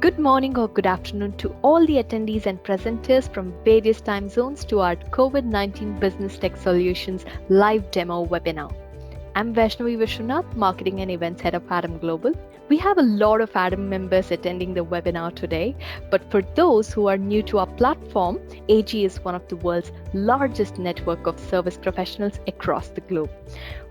Good morning or good afternoon to all the attendees and presenters from various time zones to our COVID-19 Business Tech Solutions live demo webinar. I'm Vaishnavi Vishwanath, Marketing and Events Head of Adam Global. We have a lot of Adam members attending the webinar today, but for those who are new to our platform, AG is one of the world's largest network of service professionals across the globe.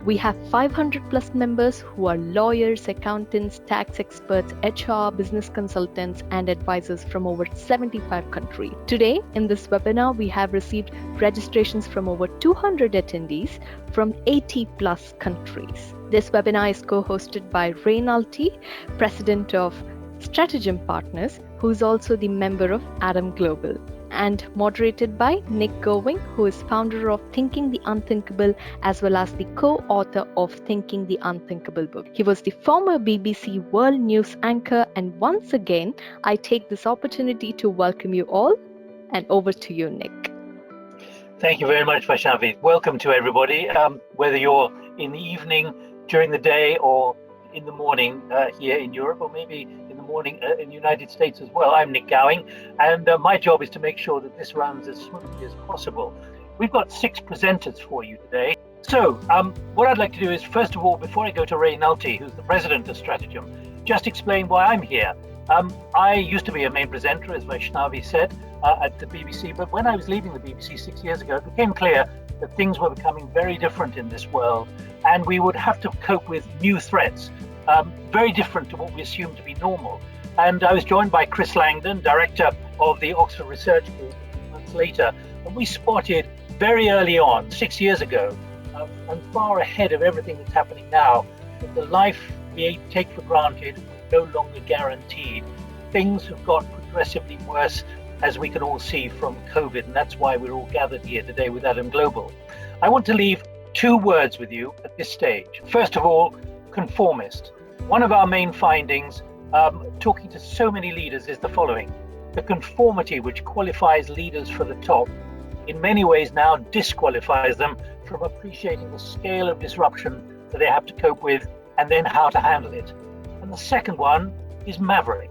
We have 500 plus members who are lawyers, accountants, tax experts, HR, business consultants, and advisors from over 75 countries. Today, in this webinar, we have received registrations from over 200 attendees from 80 plus countries. This webinar is co-hosted by Nulty, President of Stratagem Partners, who is also the member of Adam Global, and moderated by Nick Gowing, who is founder of Thinking the Unthinkable, as well as the co-author of Thinking the Unthinkable book. He was the former BBC World News anchor, and once again, I take this opportunity to welcome you all, and over to you, Nick. Thank you very much, Vaishnavi. Welcome to everybody, whether you're in the evening, during the day, or in the morning here in Europe, or maybe in the morning in the United States as well. I'm Nick Gowing, and my job is to make sure that this runs as smoothly as possible. We've got 6 presenters for you today. So what I'd like to do is, first of all, before I go to Ray Nulty, who's the president of Stratagem, just explain why I'm here. I used to be a main presenter, as Vaishnavi said, at the BBC, but when I was leaving the BBC 6 years ago, it became clear that things were becoming very different in this world, and we would have to cope with new threats, very different to what we assumed to be normal. And I was joined by Chris Langdon, director of the Oxford Research Group, months later, and we spotted very early on, 6 years ago, and far ahead of everything that's happening now, that the life we take for granted was no longer guaranteed. Things have got progressively worse, as we can all see from COVID, and that's why we're all gathered here today with Adam Global. I want to leave 2 words with you at this stage. First of all, conformist. One of our main findings, talking to so many leaders, is the following. The conformity which qualifies leaders for the top, in many ways now disqualifies them from appreciating the scale of disruption that they have to cope with, and then how to handle it. And the second one is maverick.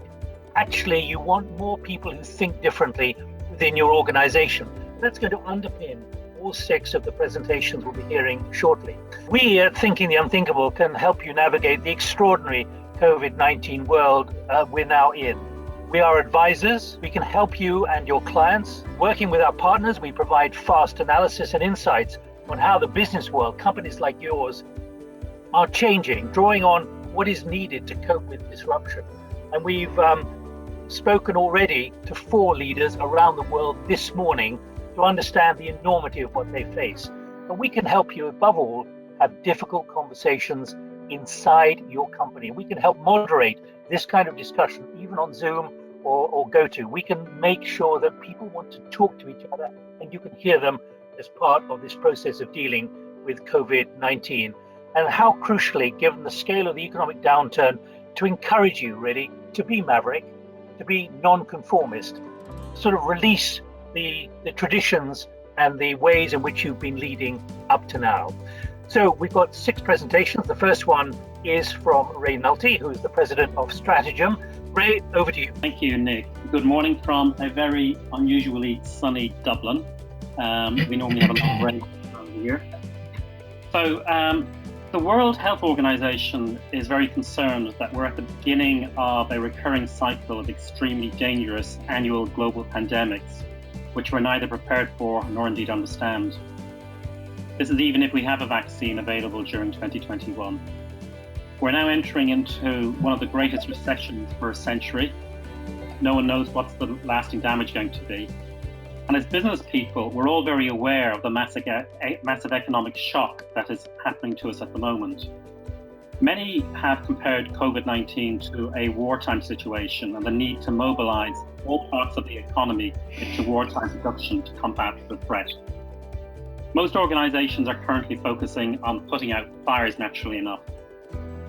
Actually, you want more people who think differently within your organization. That's going to underpin all 6 of the presentations we'll be hearing shortly. We at Thinking the Unthinkable can help you navigate the extraordinary COVID-19 world we're now in. We are advisors. We can help you and your clients. Working with our partners, we provide fast analysis and insights on how the business world, companies like yours, are changing, drawing on what is needed to cope with disruption. And we've spoken already to 4 leaders around the world this morning to understand the enormity of what they face. But we can help you, above all, have difficult conversations inside your company. We can help moderate this kind of discussion, even on Zoom or GoTo. We can make sure that people want to talk to each other, and you can hear them as part of this process of dealing with COVID-19. And how crucially, given the scale of the economic downturn, to encourage you really to be maverick, to be non-conformist, sort of release the traditions and the ways in which you've been leading up to now. So we've got 6 presentations. The first one is from Ray Nulty, who is the president of Stratagem. Ray, over to you. Thank you, Nick. Good morning from a very unusually sunny Dublin. We normally have a lot of rain around here. So the World Health Organization is very concerned that we're at the beginning of a recurring cycle of extremely dangerous annual global pandemics, which we're neither prepared for nor indeed understand. This is even if we have a vaccine available during 2021. We're now entering into one of the greatest recessions for a century. No one knows what's the lasting damage going to be. And as business people, we're all very aware of the massive economic shock that is happening to us at the moment. Many have compared COVID-19 to a wartime situation and the need to mobilize all parts of the economy into wartime production to combat the threat. Most organizations are currently focusing on putting out fires, naturally enough.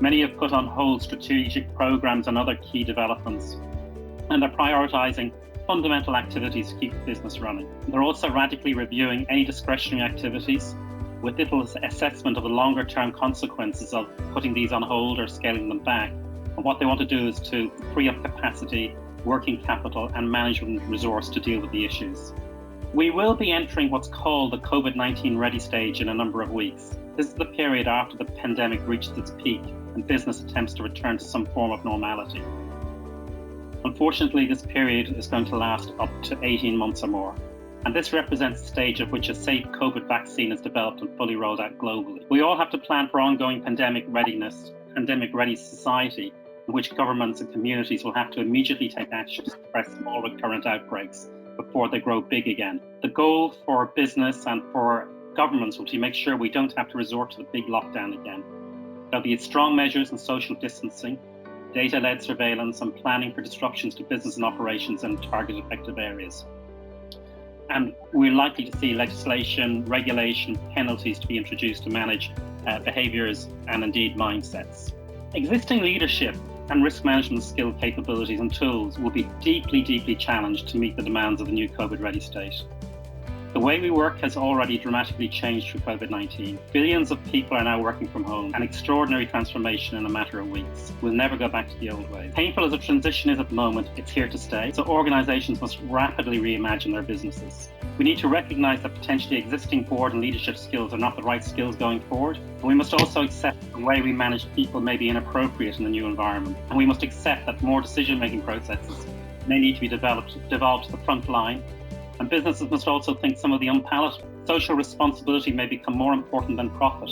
Many have put on hold strategic programs and other key developments, and are prioritizing fundamental activities to keep the business running. They're also radically reviewing any discretionary activities with little assessment of the longer term consequences of putting these on hold or scaling them back. And what they want to do is to free up capacity working capital and management resource to deal with the issues. We will be entering what's called the COVID-19 Ready stage in a number of weeks. This is the period after the pandemic reaches its peak and business attempts to return to some form of normality. Unfortunately, this period is going to last up to 18 months or more. And this represents the stage at which a safe COVID vaccine is developed and fully rolled out globally. We all have to plan for ongoing pandemic ready society, in which governments and communities will have to immediately take action to suppress small recurrent outbreaks before they grow big again. The goal for business and for governments will be to make sure we don't have to resort to the big lockdown again. There'll be strong measures in social distancing, data-led surveillance, and planning for disruptions to business and operations in target affected areas. And we're likely to see legislation, regulation, penalties to be introduced to manage behaviours and indeed mindsets. Existing leadership and risk management skill capabilities and tools will be deeply, deeply challenged to meet the demands of the new COVID-ready state. The way we work has already dramatically changed through COVID-19. Billions of people are now working from home, an extraordinary transformation in a matter of weeks. We'll never go back to the old ways. Painful as the transition is at the moment, it's here to stay, so organisations must rapidly reimagine their businesses. We need to recognise that potentially existing board and leadership skills are not the right skills going forward, and we must also accept the way we manage people may be inappropriate in the new environment, and we must accept that more decision-making processes may need to be developed to the front line. And businesses must also think some of the unpalatable. Social responsibility may become more important than profit.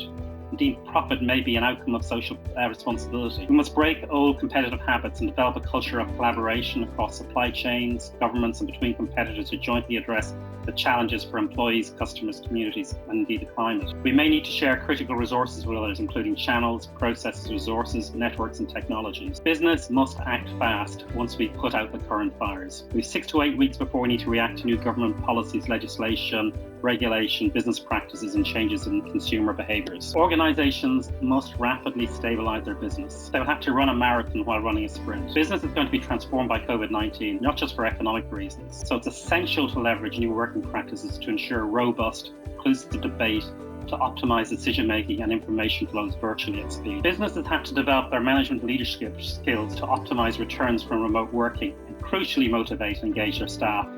Indeed, profit may be an outcome of social responsibility. We must break old competitive habits and develop a culture of collaboration across supply chains, governments, and between competitors to jointly address the challenges for employees, customers, communities, and indeed the climate. We may need to share critical resources with others, including channels, processes, resources, networks, and technologies. Business must act fast once we put out the current fires. We have 6 to 8 weeks before we need to react to new government policies, legislation, regulation, business practices, and changes in consumer behaviours. Organisations must rapidly stabilise their business. They will have to run a marathon while running a sprint. Business is going to be transformed by COVID-19, not just for economic reasons. So it's essential to leverage new working practices to ensure robust, inclusive debate, to optimise decision-making and information flows virtually at speed. Businesses have to develop their management leadership skills to optimise returns from remote working and crucially motivate and engage their staff,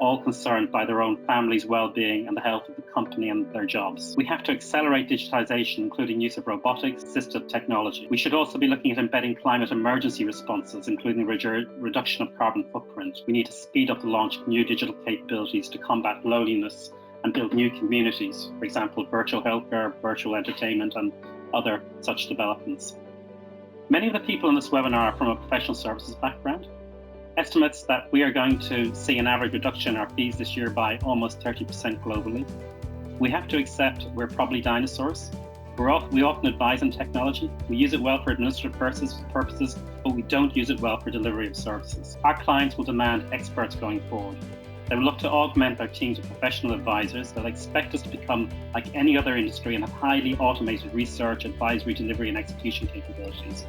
all concerned by their own family's well-being and the health of the company and their jobs. We have to accelerate digitisation, including use of robotics, assistive technology. We should also be looking at embedding climate emergency responses, including reduction of carbon footprint. We need to speed up the launch of new digital capabilities to combat loneliness and build new communities, for example, virtual healthcare, virtual entertainment, and other such developments. Many of the people in this webinar are from a professional services background. Estimates that we are going to see an average reduction in our fees this year by almost 30% globally. We have to accept we're probably dinosaurs. We often advise on technology. We use it well for administrative purposes, but we don't use it well for delivery of services. Our clients will demand experts going forward. They will look to augment their teams of professional advisors. They'll expect us to become like any other industry and have highly automated research, advisory, delivery, and execution capabilities.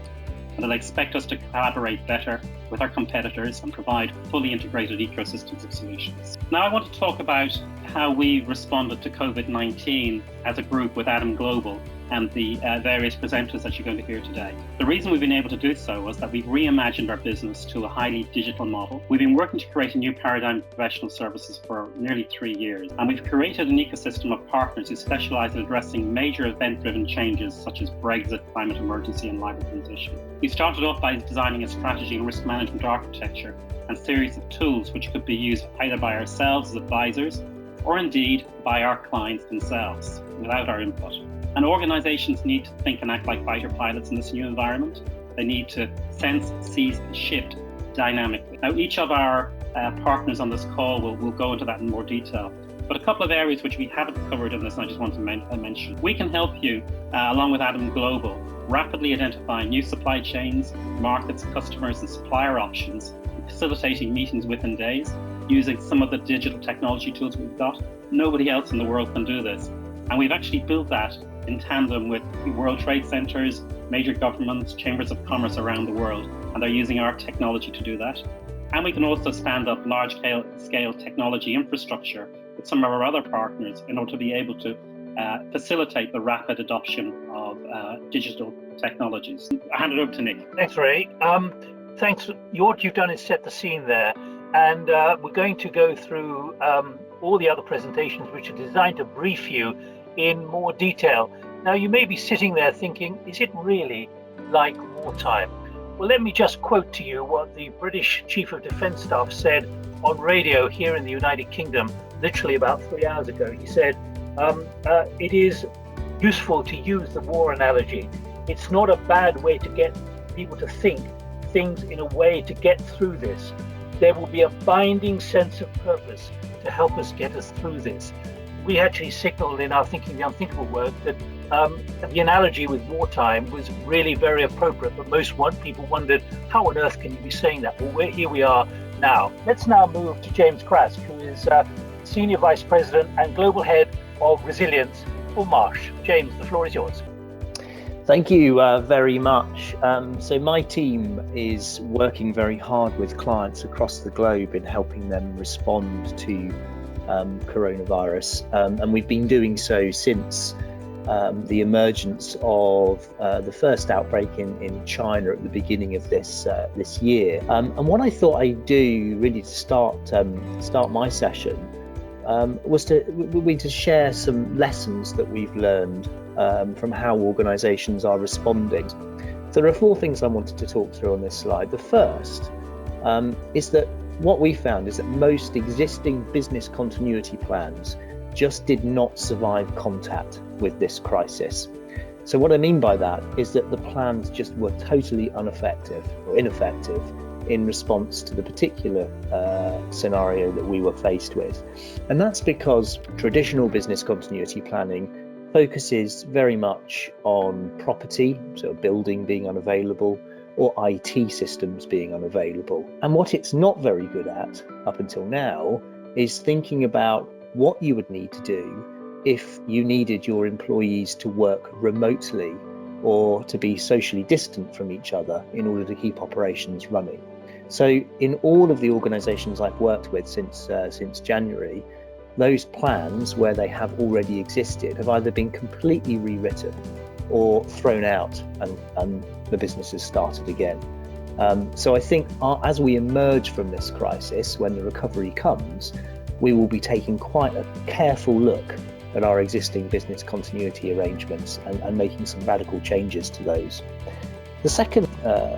And they'll expect us to collaborate better with our competitors and provide fully integrated ecosystems of solutions. Now I want to talk about how we responded to COVID-19 as a group with Adam Global and the various presenters that you're going to hear today. The reason we've been able to do so was that we've reimagined our business to a highly digital model. We've been working to create a new paradigm of professional services for nearly 3 years, and we've created an ecosystem of partners who specialise in addressing major event-driven changes such as Brexit, climate emergency, and life transition. We started off by designing a strategy and risk management architecture and series of tools which could be used either by ourselves as advisors or indeed by our clients themselves without our input. And organisations need to think and act like fighter pilots in this new environment. They need to sense, seize, and shift dynamically. Now, each of our partners on this call will go into that in more detail. But a couple of areas which we haven't covered in this, and I just want to mention. We can help you, along with Adam Global, rapidly identify new supply chains, markets, customers, and supplier options, facilitating meetings within days, using some of the digital technology tools we've got. Nobody else in the world can do this. And we've actually built that in tandem with World Trade Centers, major governments, chambers of commerce around the world, and they're using our technology to do that. And we can also stand up large-scale technology infrastructure with some of our other partners in order to be able to facilitate the rapid adoption of digital technologies. I hand it over to Nick. Thanks, Ray. thanks. What you've done is set the scene there, and we're going to go through all the other presentations which are designed to brief you in more detail. Now, you may be sitting there thinking, is it really like wartime? Well, let me just quote to you what the British Chief of Defence Staff said on radio here in the United Kingdom, literally about 3 hours ago. He said, it is useful to use the war analogy. It's not a bad way to get people to think things in a way to get through this. There will be a binding sense of purpose to help us get us through this. We actually signaled in our Thinking the Unthinkable work that the analogy with wartime was really very appropriate, but most people wondered, how on earth can you be saying that? Well, here we are now. Let's now move to James Crask, who is Senior Vice President and Global Head of Resilience for Marsh. James, the floor is yours. Thank you very much. So my team is working very hard with clients across the globe in helping them respond to coronavirus, and we've been doing so since the emergence of the first outbreak in China at the beginning of this year. And what I thought I'd do really to start my session was to share some lessons that we've learned from how organisations are responding. So there are 4 things I wanted to talk through on this slide. The first is that what we found is that most existing business continuity plans just did not survive contact with this crisis. So what I mean by that is that the plans just were totally ineffective in response to the particular scenario that we were faced with. And that's because traditional business continuity planning focuses very much on property, so a building being unavailable, or IT systems being unavailable. And what it's not very good at up until now is thinking about what you would need to do if you needed your employees to work remotely or to be socially distant from each other in order to keep operations running. So in all of the organisations I've worked with since January, those plans where they have already existed have either been completely rewritten or thrown out and the business has started again. So I think as we emerge from this crisis, when the recovery comes, we will be taking quite a careful look at our existing business continuity arrangements and making some radical changes to those. The second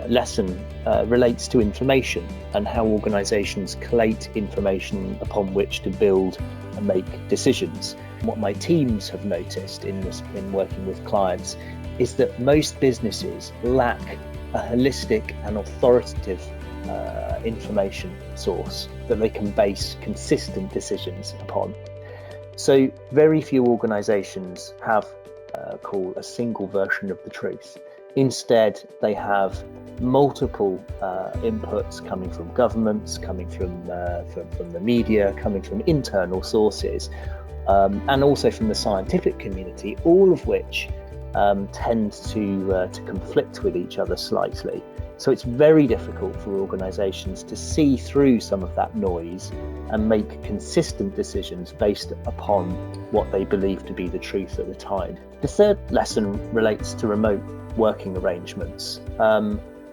lesson relates to information and how organisations collate information upon which to build and make decisions. What my teams have noticed in working with clients is that most businesses lack a holistic and authoritative information source that they can base consistent decisions upon. So very few organisations have call a single version of the truth. Instead, they have multiple inputs coming from governments, coming from the media, coming from internal sources, and also from the scientific community, all of which tend to conflict with each other slightly. So it's very difficult for organisations to see through some of that noise and make consistent decisions based upon what they believe to be the truth at the time. The third lesson relates to remote working arrangements.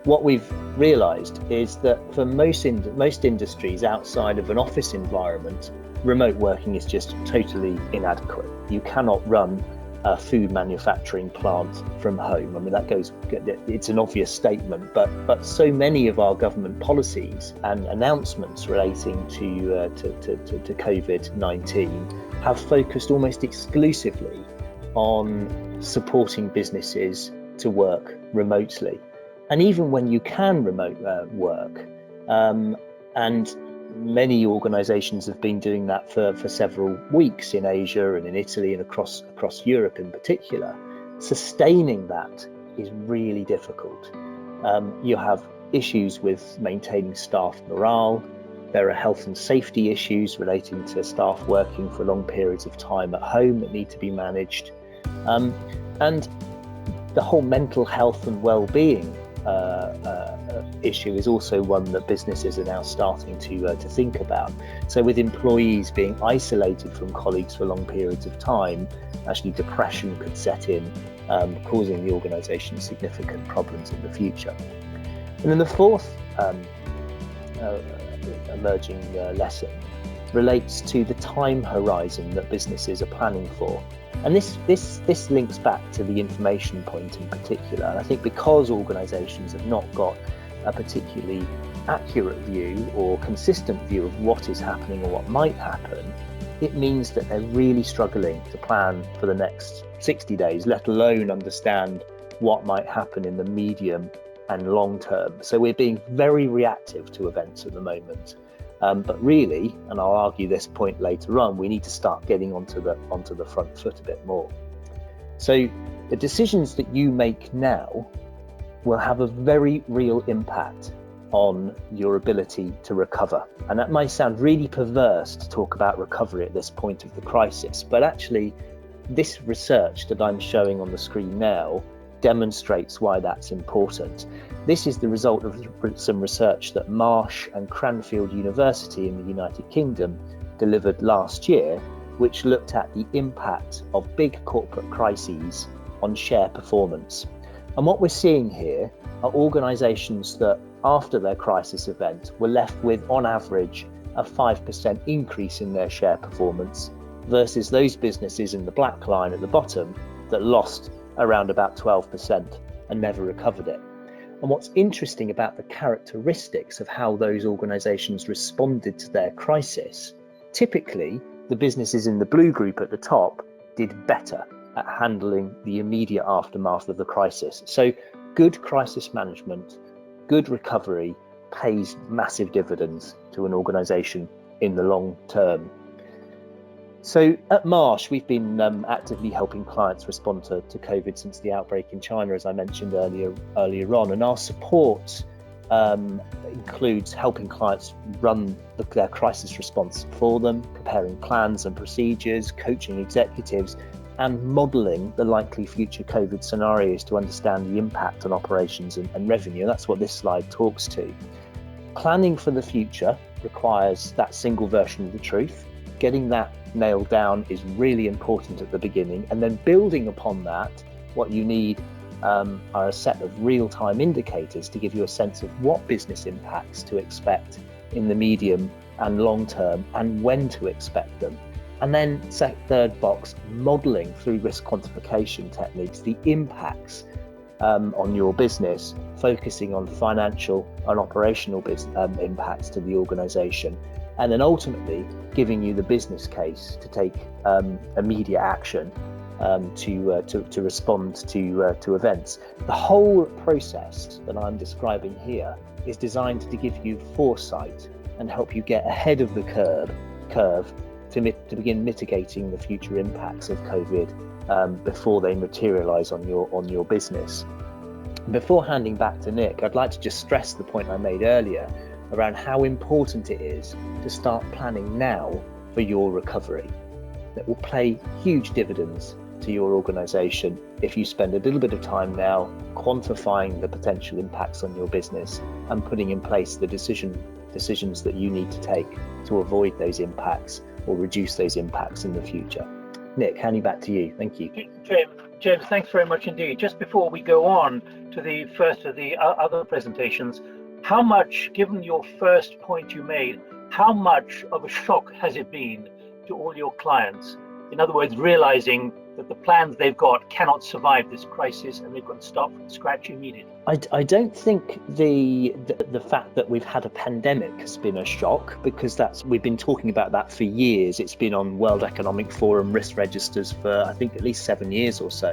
What we've realised is that for most industries outside of an office environment, remote working is just totally inadequate. You cannot run a food manufacturing plant from home. I mean, it's an obvious statement, but so many of our government policies and announcements relating to COVID-19 have focused almost exclusively on supporting businesses to work remotely. And even when you can remote work, and many organisations have been doing that for several weeks in Asia and in Italy and across Europe in particular, sustaining that is really difficult. You have issues with maintaining staff morale. There are health and safety issues relating to staff working for long periods of time at home that need to be managed. And the whole mental health and well-being issue is also one that businesses are now starting to think about. So with employees being isolated from colleagues for long periods of time, actually depression could set in, causing the organisation significant problems in the future. And then the fourth emerging lesson relates to the time horizon that businesses are planning for. And this links back to the information point in particular. And I think because organisations have not got a particularly accurate view or consistent view of what is happening or what might happen, it means that they're really struggling to plan for the next 60 days, let alone understand what might happen in the medium and long term. So we're being very reactive to events at the moment. But really, and I'll argue this point later on, we need to start getting onto the front foot a bit more. So the decisions that you make now will have a very real impact on your ability to recover. And that might sound really perverse to talk about recovery at this point of the crisis, but actually this research that I'm showing on the screen now demonstrates why that's important. This is the result of some research that Marsh and Cranfield University in the United Kingdom delivered last year, which looked at the impact of big corporate crises on share performance. And what we're seeing here are organisations that, after their crisis event, were left with, on average, a 5% increase in their share performance versus those businesses in the black line at the bottom that lost around about 12% and never recovered it. And what's interesting about the characteristics of how those organisations responded to their crisis, typically the businesses in the blue group at the top did better at handling the immediate aftermath of the crisis. So good crisis management, good recovery pays massive dividends to an organisation in the long term. So at Marsh, we've been actively helping clients respond to COVID since the outbreak in China, as I mentioned earlier on. And our support includes helping clients run their crisis response for them, preparing plans and procedures, coaching executives, and modelling the likely future COVID scenarios to understand the impact on operations and revenue. That's what this slide talks to. Planning for the future requires that single version of the truth. Getting that nailed down is really important at the beginning, and then building upon that, what you need are a set of real-time indicators to give you a sense of what business impacts to expect in the medium and long term and when to expect them. And then third box, modelling through risk quantification techniques the impacts on your business, focusing on financial and operational impacts to the organisation, and then ultimately giving you the business case to take immediate action to respond to events. The whole process that I'm describing here is designed to give you foresight and help you get ahead of the curve to begin mitigating the future impacts of COVID before they materialise on your business. Before handing back to Nick, I'd like to just stress the point I made earlier around how important it is to start planning now for your recovery. That will pay huge dividends to your organisation if you spend a little bit of time now quantifying the potential impacts on your business and putting in place the decisions that you need to take to avoid those impacts or reduce those impacts in the future. Nick, handing back to you. Thank you. James, thanks very much indeed. Just before we go on to the first of the other presentations, how much, given your first point you made, how much of a shock has it been to all your clients? In other words, realizing that the plans they've got cannot survive this crisis and they've got to start from scratch immediately. I don't think the fact that we've had a pandemic has been a shock, because we've been talking about that for years. It's been on World Economic Forum risk registers for I think at least 7 years or so.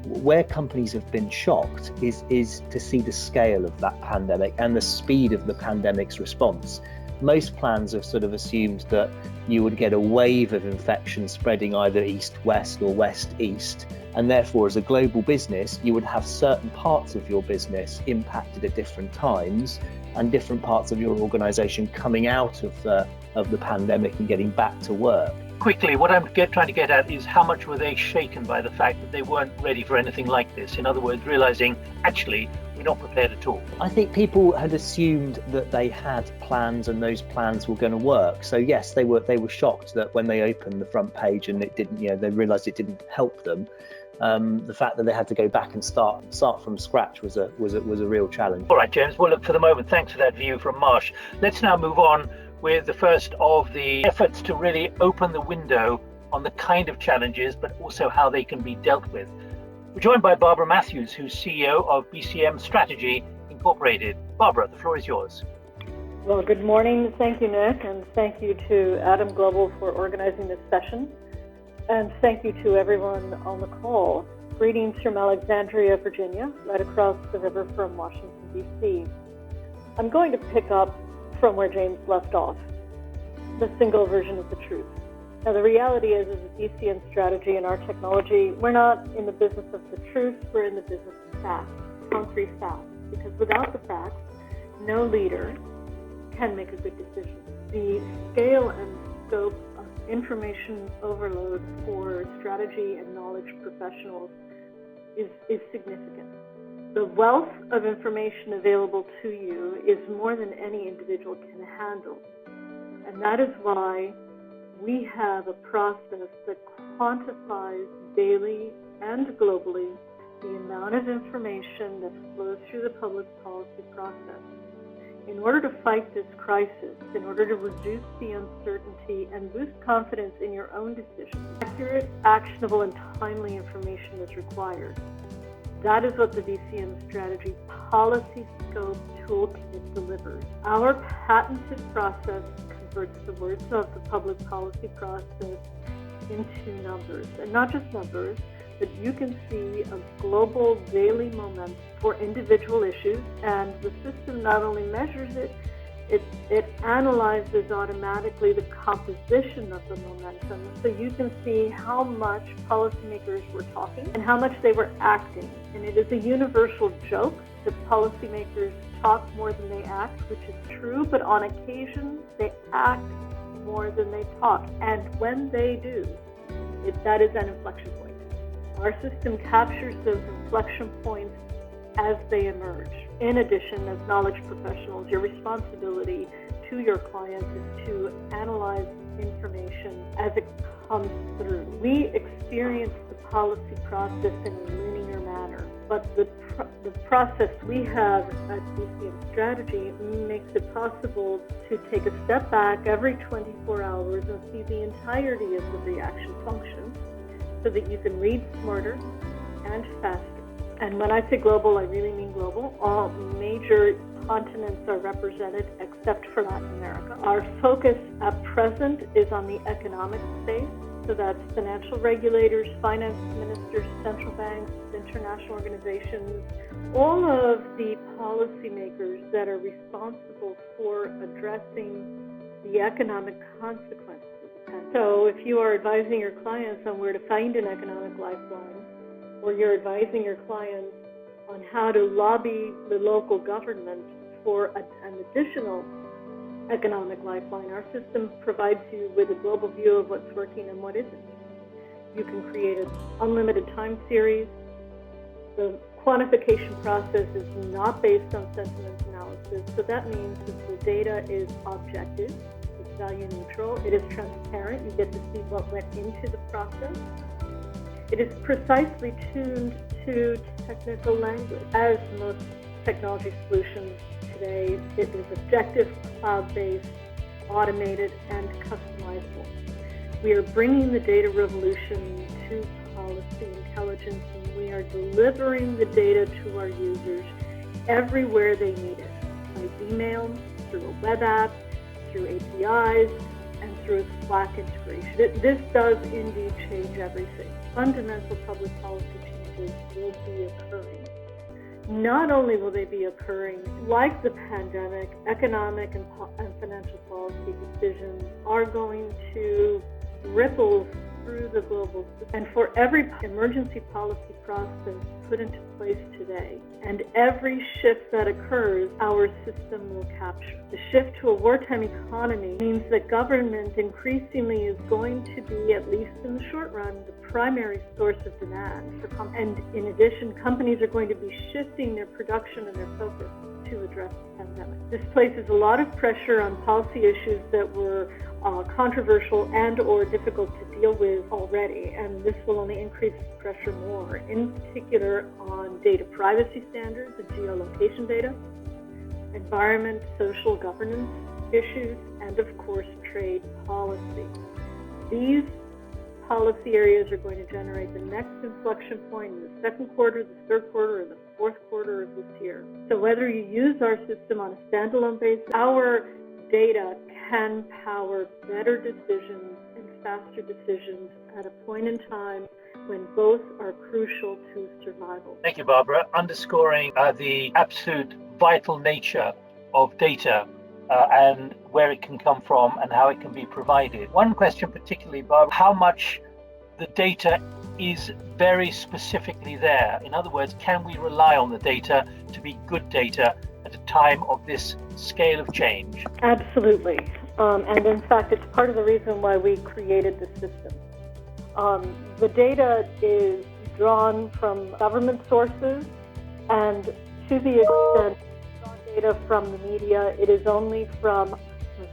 Where companies have been shocked is to see the scale of that pandemic and the speed of the pandemic's response. Most plans have sort of assumed that you would get a wave of infection spreading either east-west or west-east, and therefore as a global business you would have certain parts of your business impacted at different times and different parts of your organisation coming out of the pandemic and getting back to work. Quickly, what I'm trying to get at is how much were they shaken by the fact that they weren't ready for anything like this? In other words, realizing actually we're not prepared at all. I think people had assumed that they had plans and those plans were going to work. So yes, they were shocked that when they opened the front page and it didn't, they realized it didn't help them. the fact that they had to go back and start from scratch was a real challenge. All right, James. Well, look, for the moment, thanks for that view from Marsh. Let's now move on with the first of the efforts to really open the window on the kind of challenges, but also how they can be dealt with. We're joined by Barbara Matthews, who's CEO of BCMstrategy Incorporated. Barbara, the floor is yours. Well, good morning. Thank you, Nick, and thank you to Adam Global for organizing this session. And thank you to everyone on the call. Greetings from Alexandria, Virginia, right across the river from Washington, D.C. I'm going to pick up from where James left off, the single version of the truth. Now, the reality is BCMstrategy and our technology, we're not in the business of the truth, we're in the business of facts, concrete facts. Because without the facts, no leader can make a good decision. The scale and scope of information overload for strategy and knowledge professionals is significant. The wealth of information available to you is more than any individual can handle. And that is why we have a process that quantifies daily and globally the amount of information that flows through the public policy process. In order to fight this crisis, in order to reduce the uncertainty and boost confidence in your own decisions, accurate, actionable, and timely information is required. That is what the BCMstrategy Policy Scope Toolkit delivers. Our patented process converts the words of the public policy process into numbers, and not just numbers, but you can see a global daily momentum for individual issues, and the system not only measures it analyzes automatically the composition of the momentum, so you can see how much policymakers were talking and how much they were acting. And it is a universal joke that policymakers talk more than they act, which is true, but on occasion they act more than they talk. And when they do, that is an inflection point. Our system captures those inflection points as they emerge. In addition, as knowledge professionals, your responsibility to your clients is to analyze information as it comes through. We experience the policy process in a linear manner, but the process we have at BCMstrategy makes it possible to take a step back every 24 hours and see the entirety of the reaction function so that you can read smarter and faster. And when I say global, I really mean global. All major continents are represented except for Latin America. Our focus at present is on the economic space. So that's financial regulators, finance ministers, central banks, international organizations, all of the policymakers that are responsible for addressing the economic consequences of the pandemic. So if you are advising your clients on where to find an economic lifeline, or you're advising your clients on how to lobby the local government for an additional economic lifeline, our system provides you with a global view of what's working and what isn't. You can create an unlimited time series. The quantification process is not based on sentiment analysis, so that means that the data is objective, it's value neutral, it is transparent, you get to see what went into the process. It is precisely tuned to technical language. As most technology solutions today, it is objective, cloud-based, automated, and customizable. We are bringing the data revolution to policy intelligence, and we are delivering the data to our users everywhere they need it, by email, through a web app, through APIs, and through a Slack integration. This does indeed change everything. Fundamental public policy changes will be occurring. Not only will they be occurring, like the pandemic, economic and financial policy decisions are going to ripple through the global system. And for every emergency policy process put into place today, and every shift that occurs, our system will capture. The shift to a wartime economy means that government increasingly is going to be, at least in the short run, the primary source of demand for and in addition, companies are going to be shifting their production and their focus to address the pandemic. This places a lot of pressure on policy issues that were controversial and or difficult to deal with already, and this will only increase the pressure more, in particular on data privacy standards and geolocation data, environment, social governance issues, and of course trade policy. These policy areas are going to generate the next inflection point in the second quarter, the third quarter, or the fourth quarter of this year. So whether you use our system on a standalone basis, our data can power better decisions and faster decisions at a point in time when both are crucial to survival. Thank you, Barbara. Underscoring the absolute vital nature of data and where it can come from and how it can be provided. One question particularly, Barbara, how much the data is very specifically there? In other words, can we rely on the data to be good data at a time of this scale of change? Absolutely. And in fact, it's part of the reason why we created the system. The data is drawn from government sources, and to the extent data from the media, it is only from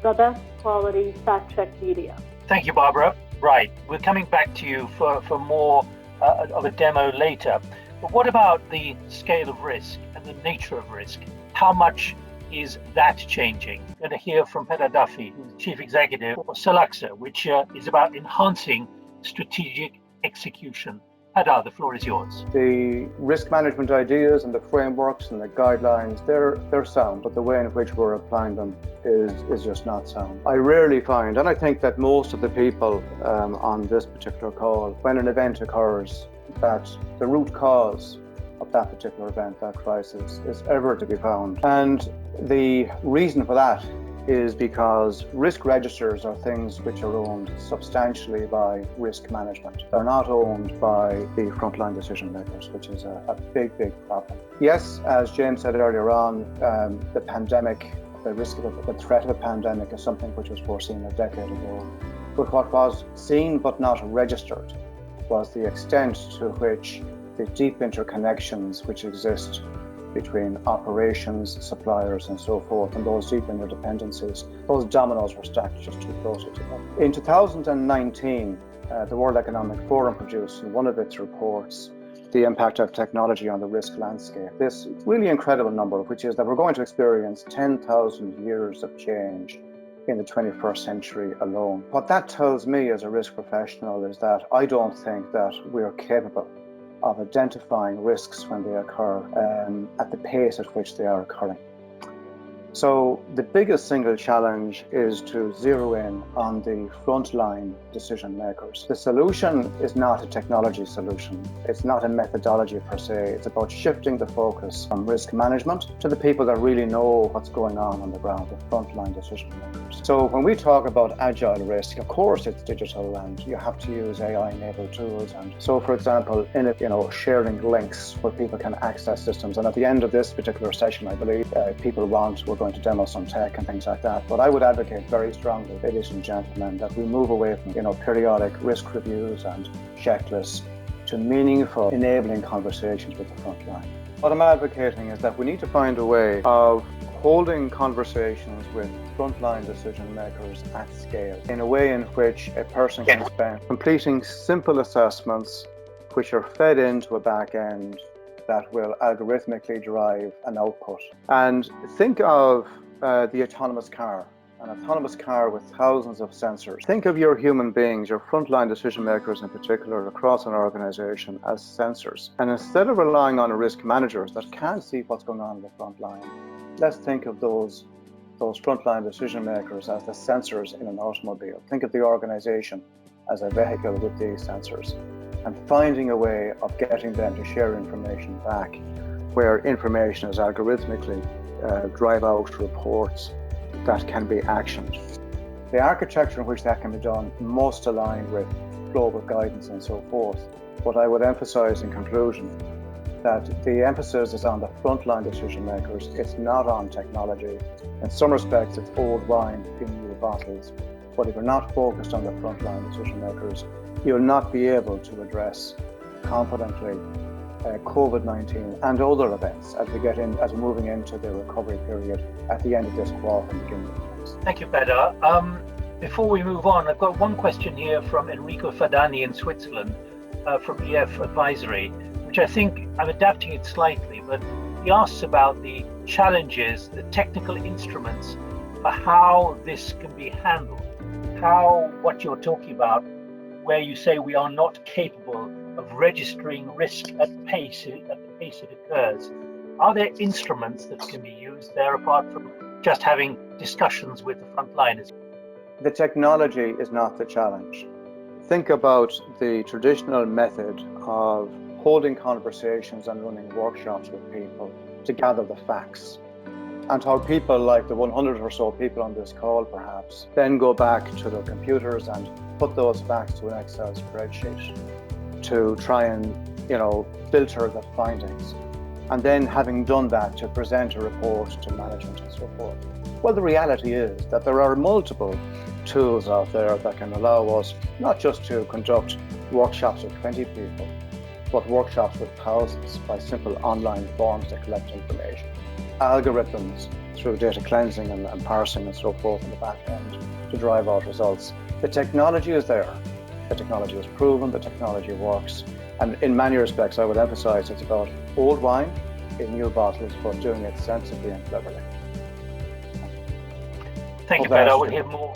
the best quality fact-check media. Thank you, Barbara. Right, we're coming back to you for more of a demo later. But what about the scale of risk and the nature of risk? How much is that changing? We're going to hear from Peter Duffy, who's Chief Executive for SoluxR, which is about enhancing strategic execution. Peter, the floor is yours. The risk management ideas and the frameworks and the guidelines, they're sound, but the way in which we're applying them is just not sound. I rarely find, and I think that most of the people on this particular call, when an event occurs, that the root cause of that particular event, that crisis, is ever to be found. And the reason for that is because risk registers are things which are owned substantially by risk management. They're not owned by the frontline decision makers, which is a big, big problem. Yes, as James said earlier on, the pandemic, the threat of a pandemic is something which was foreseen a decade ago. But what was seen but not registered was the extent to which the deep interconnections which exist between operations, suppliers, and so forth, and those deep interdependencies, those dominoes were stacked just too closely together. In 2019, the World Economic Forum produced in one of its reports the impact of technology on the risk landscape. This really incredible number, which is that we're going to experience 10,000 years of change in the 21st century alone. What that tells me as a risk professional is that I don't think that we are capable of identifying risks when they occur at the pace at which they are occurring. So the biggest single challenge is to zero in on the frontline decision makers. The solution is not a technology solution. It's not a methodology per se. It's about shifting the focus from risk management to the people that really know what's going on the ground, the frontline decision makers. So when we talk about agile risk, of course it's digital and you have to use AI-enabled tools. And so, for example, sharing links where people can access systems. And at the end of this particular session, I believe we're going to demo some tech and things like that. But I would advocate very strongly, ladies and gentlemen, that we move away from periodic risk reviews and checklists to meaningful enabling conversations with the front line. What I'm advocating is that we need to find a way of holding conversations with frontline decision makers at scale in a way in which a person can spend completing simple assessments which are fed into a back end that will algorithmically drive an output. And think of the autonomous car, an autonomous car with thousands of sensors. Think of your human beings, your frontline decision makers in particular across an organization as sensors. And instead of relying on risk managers that can't see what's going on in the front line, let's think of those frontline decision makers as the sensors in an automobile. Think of the organization as a vehicle with these sensors, and finding a way of getting them to share information back where information is algorithmically drive out reports that can be actioned. The architecture in which that can be done must align with global guidance and so forth. But I would emphasize in conclusion that the emphasis is on the frontline decision makers. It's not on technology. In some respects, it's old wine in new bottles. But if you're not focused on the frontline decision makers, you'll not be able to address confidently COVID-19 and other events as we're moving into the recovery period at the end of this quarter and beginning of next. Thank you, Peter. Before we move on, I've got one question here from Enrico Fadani in Switzerland from EF Advisory, which I think I'm adapting it slightly, but he asks about the challenges, the technical instruments for how this can be handled, how what you're talking about, where you say we are not capable of registering risk at the pace it occurs. Are there instruments that can be used there apart from just having discussions with the frontliners? The technology is not the challenge. Think about the traditional method of holding conversations and running workshops with people to gather the facts, and how people like the 100 or so people on this call perhaps then go back to their computers and put those facts to an Excel spreadsheet to try and filter the findings, and then having done that to present a report to management and so forth. Well, the reality is that there are multiple tools out there that can allow us not just to conduct workshops with 20 people, but workshops with thousands by simple online forms that collect information, algorithms through data cleansing and parsing and so forth in the back end to drive out results. The technology is there. The technology is proven, the technology works. And in many respects, I would emphasize it's about old wine in new bottles, but doing it sensibly and cleverly. Thank you, Peter. We'll hear more.